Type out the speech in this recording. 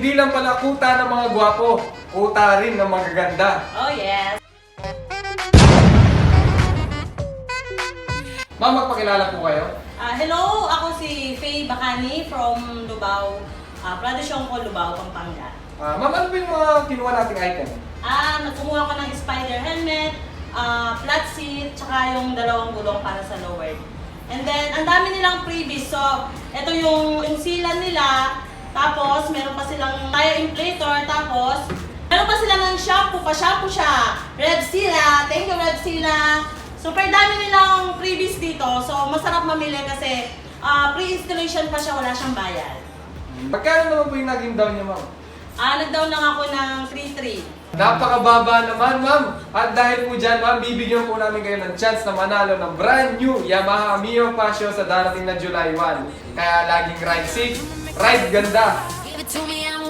hindi lang pala kuta ng mga gwapo, kuta rin ng mga ganda. Oh, yes. Ma'am, magpakilala po kayo. Hello, ako si Faye Bacani from Lubao, Tradisyon ko, Lubao, Pampanga. Ma'am, ano ba yung mga kinuha nating item? Nagkumuha ko ng spider helmet, flat seat, tsaka yung dalawang gulong para sa lower. And then, ang dami nilang freebies. So, ito yung sealant nila. Tapos, meron pa silang tire inflator. Tapos, meron pa sila ng shampoo. Pa-shampoo siya. Revsila. Thank you, Revsila. Super dami nilang freebies dito. So, masarap mamili kasi pre-installation pa siya. Wala siyang bayad. Magkano naman po yung naging down niya, ma'am? Nag-down lang ako ng 3-3. Napakababa naman, ma'am. At dahil po dyan, ma'am, bibigyan po namin kayo ng chance na manalo ng brand new Yamaha Mio Passion sa darating na July 1. Kaya laging ride safe, ride ganda. Give it to me